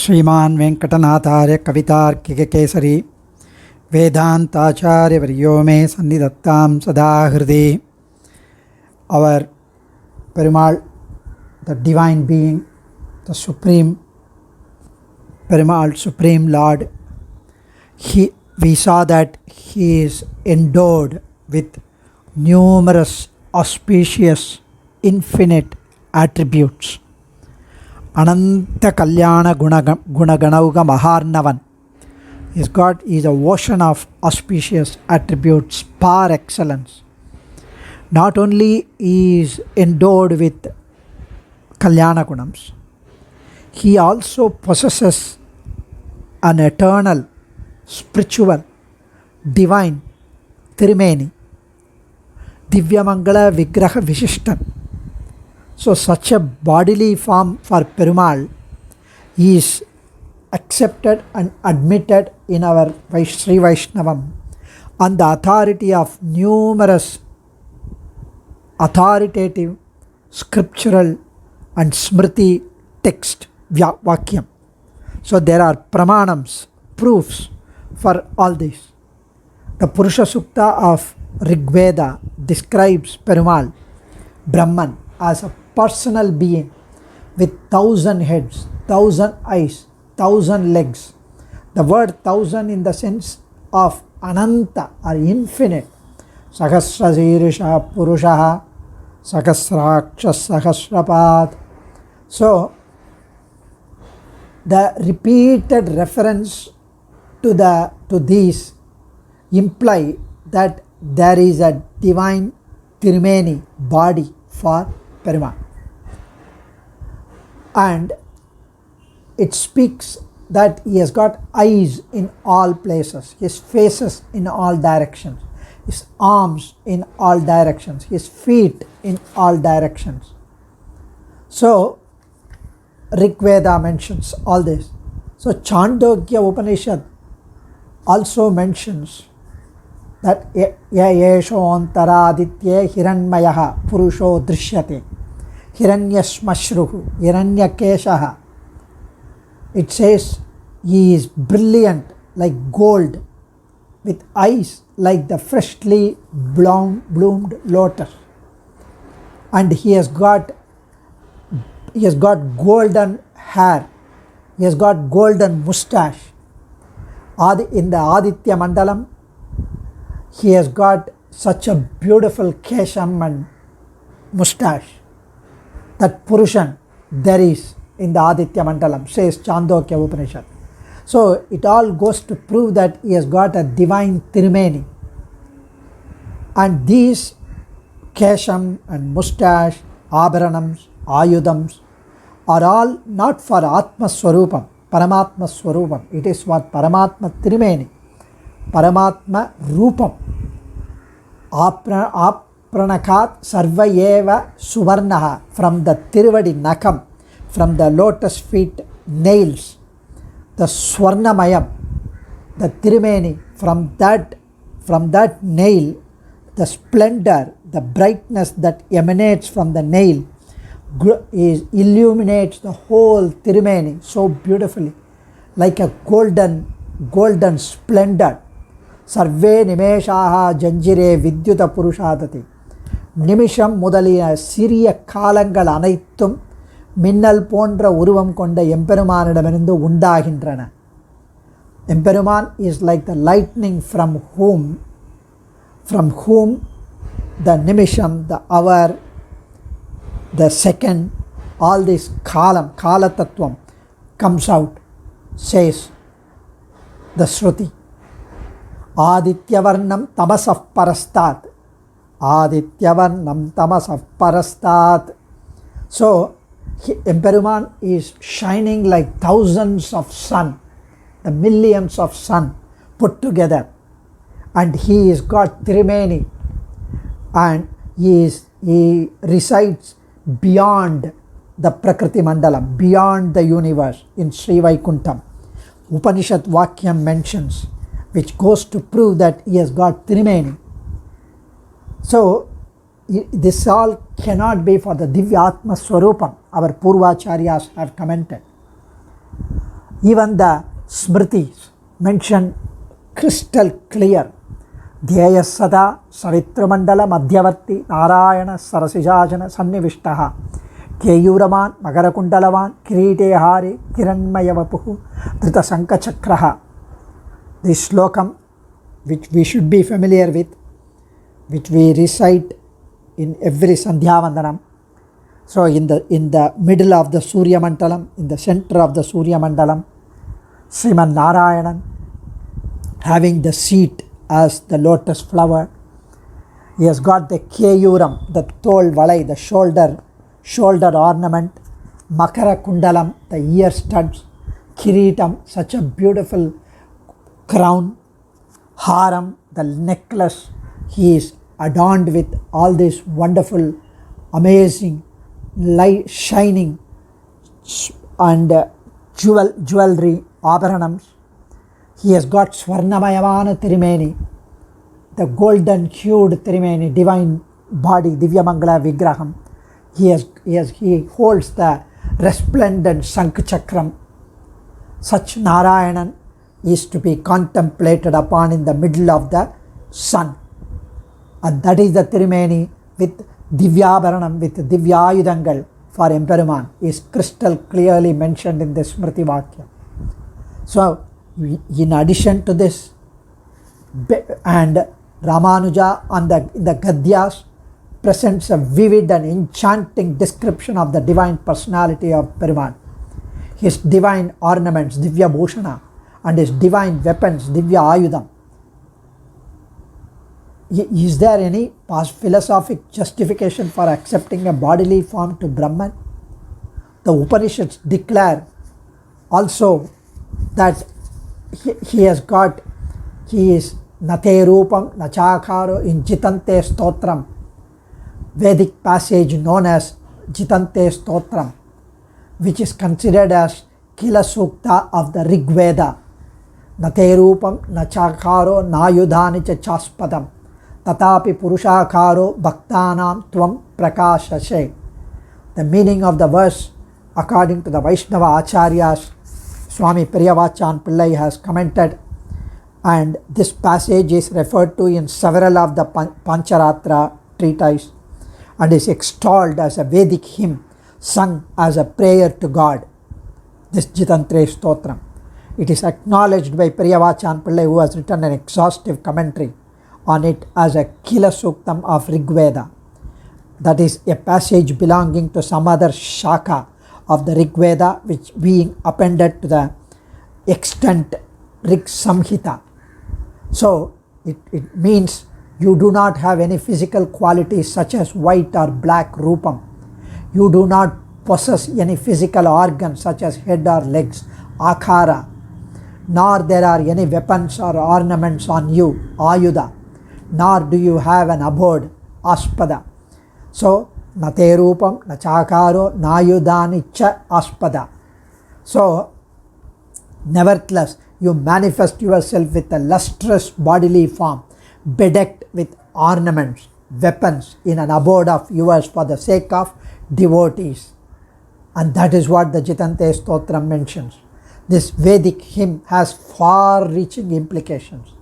श्रीमान वेंकटनाथार्य कवितार्किक केसरी वेदांताचार्य वर्यो मे सन्निधत्तां सदा हृदि. Our Perumal, the divine being, the supreme Perumal, supreme Lord, we saw that he is endowed with numerous auspicious infinite attributes. Ananta Kalyana Gunaganauga Maharnavan. His God is a ocean of auspicious attributes par excellence. Not only is endowed with Kalyana Gunams, he also possesses an eternal, spiritual, divine Tirumeni, Divya mangala vigraha Vishishtan. So such a bodily form for Perumal is accepted and admitted in our Sri Vaishnavam on the authority of numerous authoritative scriptural and smriti text vakyam. So there are pramaaNams, proofs for all this. The Purusha Sukta of Rigveda describes Perumal, Brahman, as a personal being with 1,000 heads, 1,000 eyes, 1,000 legs. The word 1,000 in the sense of Ananta or infinite. Sahasra Sirisha Purushaha Sahasraksha Sahasrapad. So the repeated reference to these imply that there is a divine Tirumeni body for Perumal. And it speaks that he has got eyes in all places, his faces in all directions, his arms in all directions, his feet in all directions. So Rigveda mentions all this. So Chandogya Upanishad also mentions that Yesho Antaraditye Hiranmayaha Purusho Drishyate Hiranyasmashruhu Hiranyakeshaha. It says he is brilliant like gold with eyes like the freshly bloomed lotus, and he has got golden hair, he has got golden mustache. In the Aditya Mandalam, he has got such a beautiful kesham and mustache that Purushan there is in the Aditya Mandalam, says Chandogya Upanishad. So it all goes to prove that he has got a divine Tirumeni. And these kesham and mustache, abharanams, ayudams are all not for Atma Swarupam, Paramatma Swarupam. It is for Paramatma Tirumeni, Paramatma Rupam. Apranakat Sarvayeva Suvarnaha, from the Tiruvadi Nakam, from the lotus feet nails, the Swarnamayam, the Tirumeni, from that nail, the splendor, the brightness that emanates from the nail illuminates the whole Tirumeni so beautifully, like a golden splendor. Sarve nimeshaha janjire vidyuta purushadati. Nimisham முதலிய சிறிய காலங்கள் அனைத்தும் மின்னல் போன்ற உருவம் கொண்ட எம்பெருமானிடமிருந்து உண்டாகின்றன. Emperuman is like the lightning from whom the nimisham, the hour, the second, all this kala tattvam comes out, says the Shruti. Adityavarnam tamasaf parastat. Adityavarnam tamasaf parastat. So Emperuman is shining like thousands of sun, the millions of sun put together, and he is got Tirumeni, and he resides beyond the Prakriti Mandalam, beyond the universe in Sri Vaikuntham. Upanishad Vakyam mentions, which goes to prove that he has got Tirumeni. So this all cannot be for the Divya Atma Swarupam, our Purvacharyas have commented. Even the Smritis mention crystal clear. Dhyaya Sada Savitramandala Madhyavarti Narayana Sarasijajana Sannivishtaha Keyuraman Magarakundalavan Kirite Hari Kiranmayavapuhu Drita Sankachakraha. This slokam, which we should be familiar with, which we recite in every Sandhya Vandanam. So in the middle of the Surya Mandalam, in the center of the Surya Mandalam, Sriman Narayanan having the seat as the lotus flower. He has got the Keyuram, the tol valai, the shoulder ornament, Makara Kundalam, the ear studs, Kiritam, such a beautiful crown, Haram, the necklace. He is adorned with all this wonderful, amazing, light, shining and jewelry, Abharanams. He has got Swarnamayavana Tirimeni, the golden hued Tirimeni, divine body, Divya Mangala Vigraham. He holds the resplendent Sankhachakram. Such Narayanan is to be contemplated upon in the middle of the sun. And that is the Tirimeni with Divyabharanam, with Divyayudangal for Emperuman, is crystal clearly mentioned in the Smriti Vakya. So, in addition to this, and Ramanuja on the Gadyas presents a vivid and enchanting description of the divine personality of Peruman, his divine ornaments, Divya Bhushana, and his divine weapons, Divya Ayudam. Is there any philosophic justification for accepting a bodily form to Brahman? The Upanishads declare also that he is Nate Rupam Nachakaro in Jitante Stotram, Vedic passage known as Jitante Stotram, which is considered as Kila Sukta of the Rig Veda. Nate Rupam Nachakaro Nayudhani Chaspadam Tatapi Purushakaro Bhaktanam Tvam Prakashashe. The meaning of the verse, according to the Vaishnava Acharyas, Swami Periyavachan Pillai has commented, and this passage is referred to in several of the Pancharatra treatises and is extolled as a Vedic hymn sung as a prayer to God. This Jitantre Stotram. It is acknowledged by Periyavachan Pillai, who has written an exhaustive commentary on it as a Kila Suktam of Rig Veda. That is a passage belonging to some other Shaka of the Rig Veda, which being appended to the extant Rig Samhita. So it means you do not have any physical qualities such as white or black Rupam. You do not possess any physical organs such as head or legs, Akara, nor there are any weapons or ornaments on you, Ayuda, nor do you have an abode, Aspada. So, Nate Rupam, Nachakaro, Nayudani Cha Aspada. So, nevertheless, you manifest yourself with a lustrous bodily form, bedecked with ornaments, weapons in an abode of yours for the sake of devotees. And that is what the Jitante Stotram mentions. This Vedic hymn has far-reaching implications.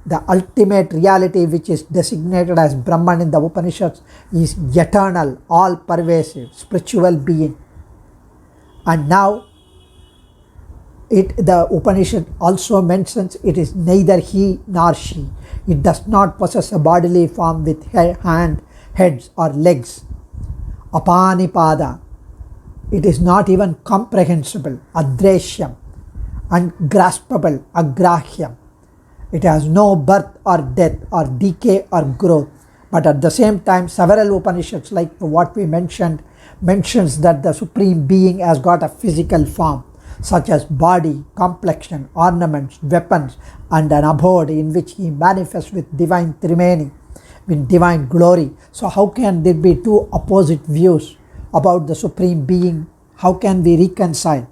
The ultimate reality, which is designated as Brahman in the Upanishads, is eternal, all-pervasive, spiritual being. And now, the Upanishad also mentions it is neither he nor she. It does not possess a bodily form with heads or legs. Apanipada. It is not even comprehensible, adreshyam, ungraspable, agrahyam. It has no birth or death or decay or growth. But at the same time, several Upanishads, like what we mentioned, mentions that the Supreme Being has got a physical form, such as body, complexion, ornaments, weapons, and an abode in which he manifests with divine Trimeni, with divine glory. So how can there be two opposite views about the Supreme Being? How can we reconcile?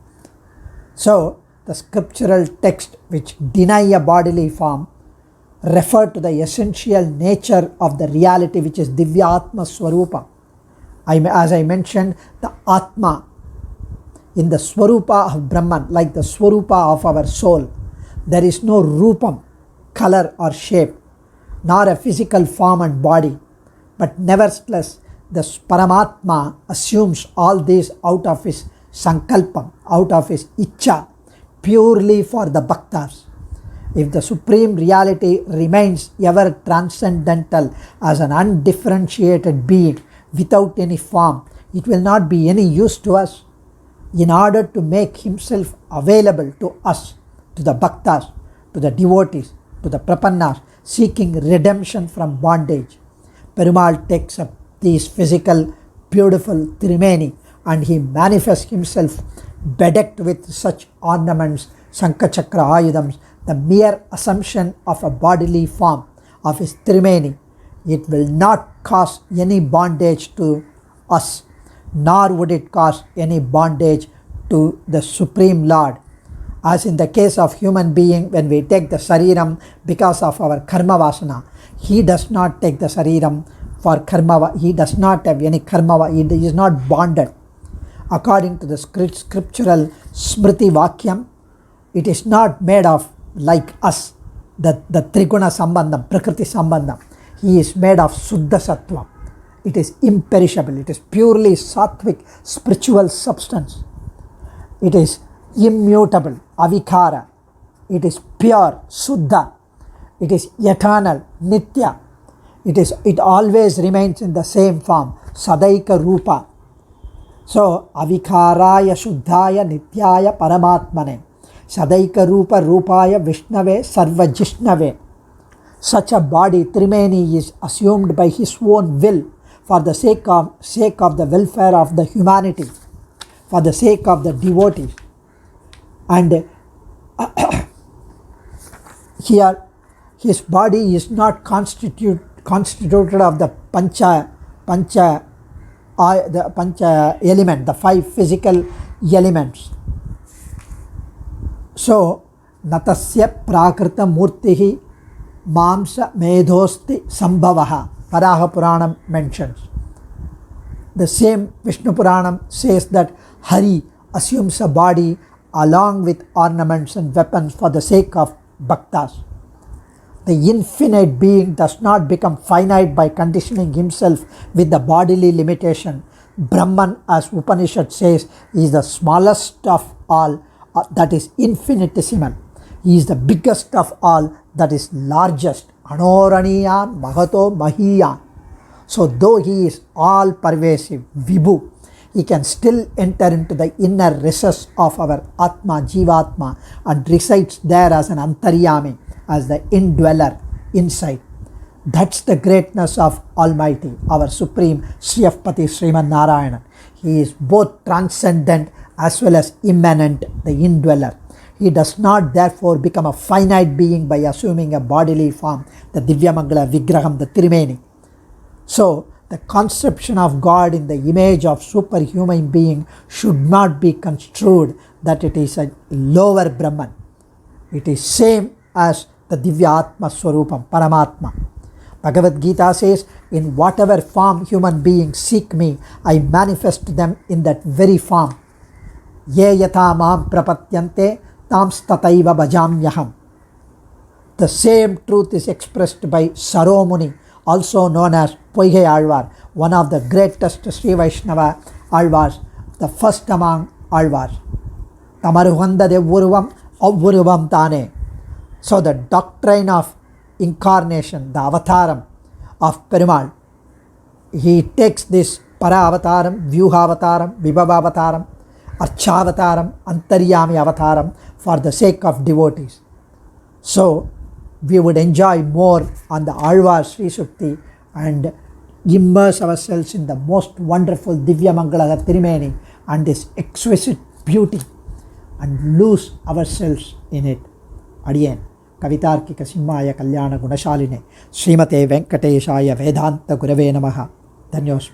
So, the scriptural text which deny a bodily form refer to the essential nature of the reality, which is Divya Atma Swarupa. As I mentioned, the Atma in the Swarupa of Brahman, like the Swarupa of our soul, there is no Rupam, color or shape, nor a physical form and body. But nevertheless, the Paramatma assumes all these out of his Sankalpam, out of his Icha, purely for the Bhaktas. If the Supreme Reality remains ever transcendental as an undifferentiated being without any form, it will not be any use to us. In order to make himself available to us, to the Bhaktas, to the devotees, to the Prapannas seeking redemption from bondage, Perumal takes up these physical, beautiful Trimeni and he manifests himself bedecked with such ornaments, Shankachakra Ayudams. The mere assumption of a bodily form of his Trimeni, it will not cause any bondage to us, nor would it cause any bondage to the Supreme Lord. As in the case of human being, when we take the Sariram because of our Karma Vasana, he does not take the Sariram for Karma, he does not have any Karma, he is not bonded. According to the scriptural Smriti Vakyam, it is not made of like us, the Triguna Sambandham, Prakriti Sambandham. He is made of Suddha Sattva. It is imperishable. It is purely sattvic, spiritual substance. It is immutable, avikara. It is pure, Suddha. It is eternal, Nitya. It always remains in the same form, Sadaika Rupa. So, avikaraya, Shuddhaya, Nityaya, Paramatmane. Sadaika Rupa Rupaya Vishnave Sarva Jishnave. Such a body, Trimeni, is assumed by his own will for the sake of the welfare of the humanity, for the sake of the devotees. And here his body is not constituted of the pancha element, the 5 physical elements. So, Natasya Prakrita Murtihi Mamsa Medhosti Sambhavaha, Varaha Puranam mentions. The same Vishnu Puranam says that Hari assumes a body along with ornaments and weapons for the sake of Bhaktas. The infinite being does not become finite by conditioning himself with the bodily limitation. Brahman, as Upanishad says, is the smallest of all, that is infinitesimal. He is the biggest of all, that is largest. Anoraniyan Mahato Mahiyan. So though he is all pervasive, Vibhu, he can still enter into the inner recess of our Atma, Jivatma, and resides there as an Antaryami, as the indweller inside. That's the greatness of Almighty, our Supreme Sriyapati Sriman Narayanan. He is both transcendent as well as immanent, the indweller. He does not therefore become a finite being by assuming a bodily form, the Divya Mangala Vigraham, the Trimeni. So, the conception of God in the image of superhuman being should not be construed that it is a lower Brahman. It is same as the Divya Atma Swarupam, Paramatma. Bhagavad Gita says, in whatever form human beings seek me, I manifest them in that very form. Ye yatha mam prapatyante tams tataiva bhajamyaham. The same truth is expressed by Saromuni, also known as Poigai Alvar, one of the greatest Sri Vaishnava Alvars, the first among Alvars. Tamaruhanda devvuruvam avvuruvam tane. So the doctrine of incarnation, the avataram of Perumal, he takes this Para avataram, Vyuha avataram, Vibhava avataram, Archavataram, Antaryami avataram for the sake of devotees. So we would enjoy more on the Alvar Sri Sukti and immerse ourselves in the most wonderful Divya Mangala Trimeni and this exquisite beauty and lose ourselves in it. Adiyan. Kavitarkika Simhaya Kalyana Gunashaline Srimate Venkateshaya Vedanta Gurave Namaha. Dhanyos.